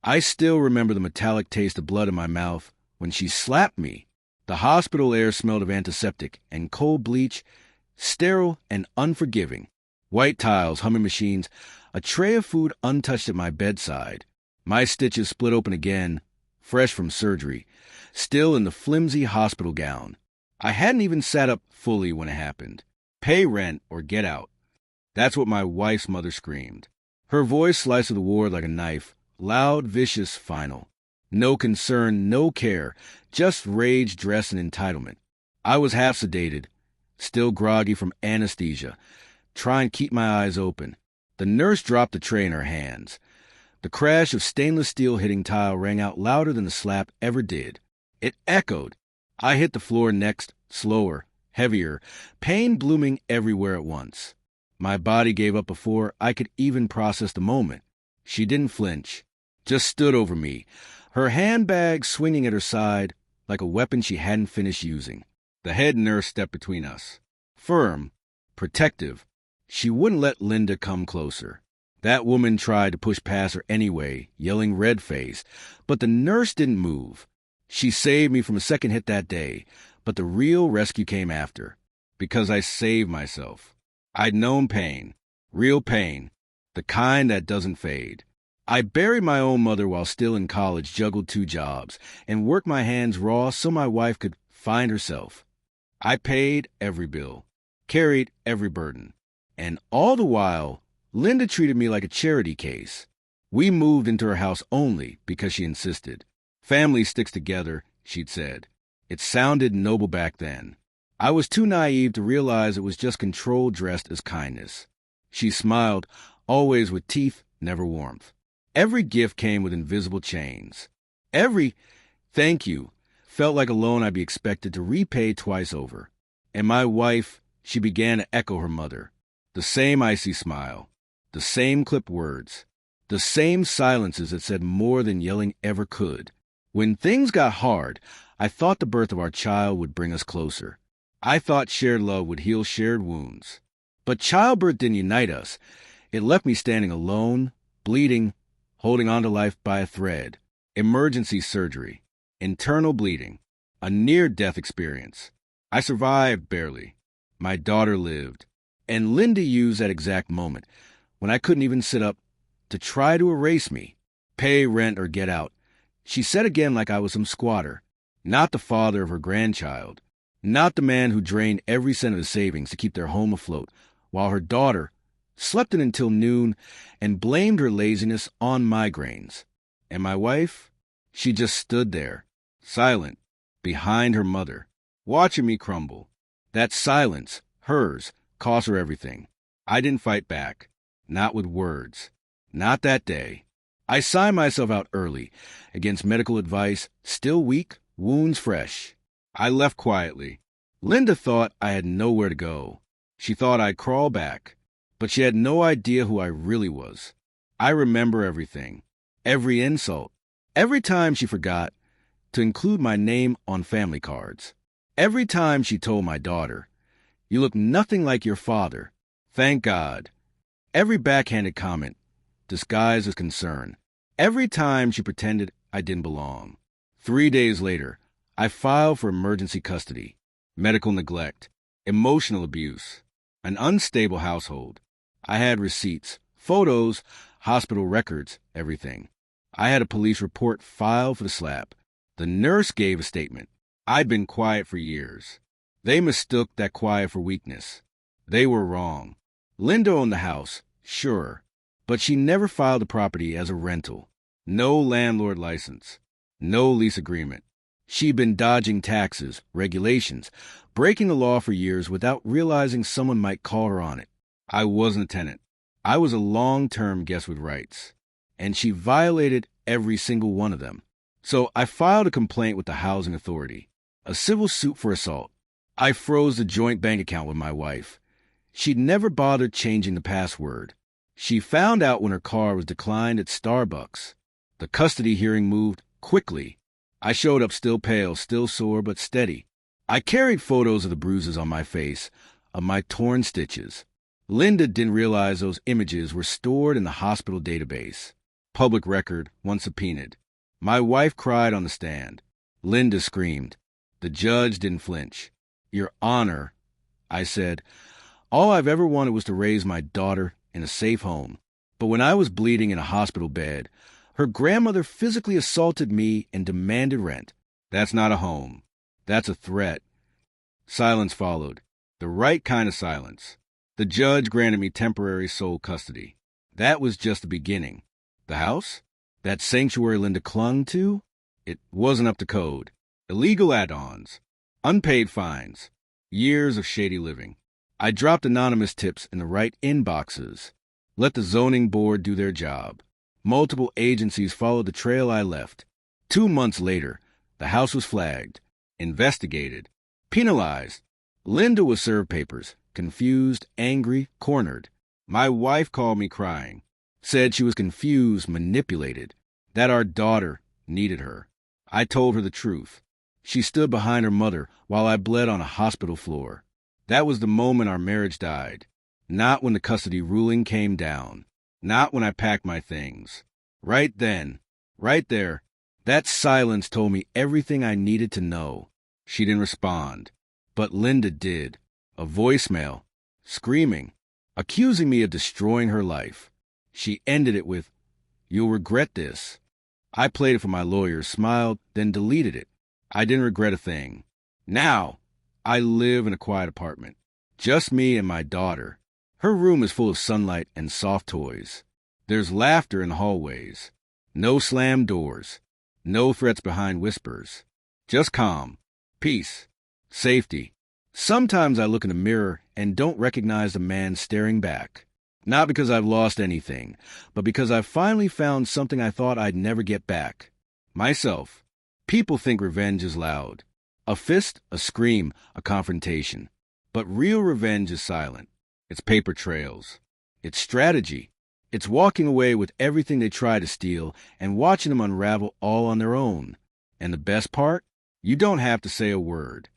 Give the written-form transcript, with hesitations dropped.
I still remember the metallic taste of blood in my mouth when she slapped me. The hospital air smelled of antiseptic and cold bleach, sterile and unforgiving. White tiles, humming machines, a tray of food untouched at my bedside. My stitches split open again, fresh from surgery, still in the flimsy hospital gown. I hadn't even sat up fully when it happened. Pay rent or get out. That's what my wife's mother screamed. Her voice sliced the ward like a knife, loud, vicious, final. No concern, no care, just rage, dress, and entitlement. I was half sedated, still groggy from anesthesia, trying to keep my eyes open. The nurse dropped the tray in her hands. The crash of stainless steel hitting tile rang out louder than the slap ever did. It echoed. I hit the floor next, slower, heavier, pain blooming everywhere at once. My body gave up before I could even process the moment. She didn't flinch, just stood over me, her handbag swinging at her side like a weapon she hadn't finished using. The head nurse stepped between us. Firm, protective, she wouldn't let Linda come closer. That woman tried to push past her anyway, yelling red-faced, but the nurse didn't move. She saved me from a second hit that day, but the real rescue came after, because I saved myself. I'd known pain, real pain, the kind that doesn't fade. I buried my own mother while still in college, juggled 2 jobs, and worked my hands raw so my wife could find herself. I paid every bill, carried every burden, and all the while, Linda treated me like a charity case. We moved into her house only because she insisted. Family sticks together, she'd said. It sounded noble back then. I was too naive to realize it was just control dressed as kindness. She smiled, always with teeth, never warmth. Every gift came with invisible chains. Every thank you felt like a loan I'd be expected to repay twice over. And my wife, she began to echo her mother. The same icy smile, the same clipped words, the same silences that said more than yelling ever could. When things got hard, I thought the birth of our child would bring us closer. I thought shared love would heal shared wounds. But childbirth didn't unite us. It left me standing alone, bleeding, holding on to life by a thread. Emergency surgery, internal bleeding, a near-death experience. I survived barely. My daughter lived. And Linda used that exact moment, when I couldn't even sit up, to try to erase me. Pay rent or get out. She said again like I was some squatter, not the father of her grandchild, not the man who drained every cent of his savings to keep their home afloat, while her daughter slept in until noon and blamed her laziness on migraines. And my wife, she just stood there, silent, behind her mother, watching me crumble. That silence, hers, cost her everything. I didn't fight back, not with words, not that day. I signed myself out early, against medical advice, still weak, wounds fresh. I left quietly. Linda thought I had nowhere to go. She thought I'd crawl back, but she had no idea who I really was. I remember everything, every insult, every time she forgot to include my name on family cards, every time she told my daughter, "You look nothing like your father." Thank God. Every backhanded comment, disguised as concern. Every time she pretended I didn't belong. 3 days later, I filed for emergency custody, medical neglect, emotional abuse, an unstable household. I had receipts, photos, hospital records, everything. I had a police report filed for the slap. The nurse gave a statement. I'd been quiet for years. They mistook that quiet for weakness. They were wrong. Linda owned the house, sure, but she never filed the property as a rental. No landlord license. No lease agreement. She'd been dodging taxes, regulations, breaking the law for years without realizing someone might call her on it. I wasn't a tenant. I was a long-term guest with rights. And she violated every single one of them. So I filed a complaint with the housing authority. A civil suit for assault. I froze the joint bank account with my wife. She'd never bothered changing the password. She found out when her car was declined at Starbucks. The custody hearing moved quickly. I showed up still pale, still sore, but steady. I carried photos of the bruises on my face, of my torn stitches. Linda didn't realize those images were stored in the hospital database. Public record, once subpoenaed. My wife cried on the stand. Linda screamed. The judge didn't flinch. Your Honor, I said, all I've ever wanted was to raise my daughter in a safe home. But when I was bleeding in a hospital bed, her grandmother physically assaulted me and demanded rent. That's not a home. That's a threat. Silence followed. The right kind of silence. The judge granted me temporary sole custody. That was just the beginning. The house? That sanctuary Linda clung to? It wasn't up to code. Illegal add-ons. Unpaid fines. Years of shady living. I dropped anonymous tips in the right inboxes. Let the zoning board do their job. Multiple agencies followed the trail I left. 2 months later, the house was flagged, investigated, penalized. Linda was served papers, confused, angry, cornered. My wife called me crying, said she was confused, manipulated, that our daughter needed her. I told her the truth. She stood behind her mother while I bled on a hospital floor. That was the moment our marriage died. Not when the custody ruling came down. Not when I packed my things. Right then, right there, that silence told me everything I needed to know. She didn't respond. But Linda did. A voicemail. Screaming. Accusing me of destroying her life. She ended it with, "You'll regret this." I played it for my lawyer, smiled, then deleted it. I didn't regret a thing. Now, I live in a quiet apartment. Just me and my daughter. Her room is full of sunlight and soft toys. There's laughter in the hallways. No slammed doors. No threats behind whispers. Just calm. Peace. Safety. Sometimes I look in the mirror and don't recognize the man staring back. Not because I've lost anything, but because I've finally found something I thought I'd never get back. Myself. People think revenge is loud. A fist, a scream, a confrontation. But real revenge is silent. It's paper trails. It's strategy. It's walking away with everything they try to steal and watching them unravel all on their own. And the best part? You don't have to say a word.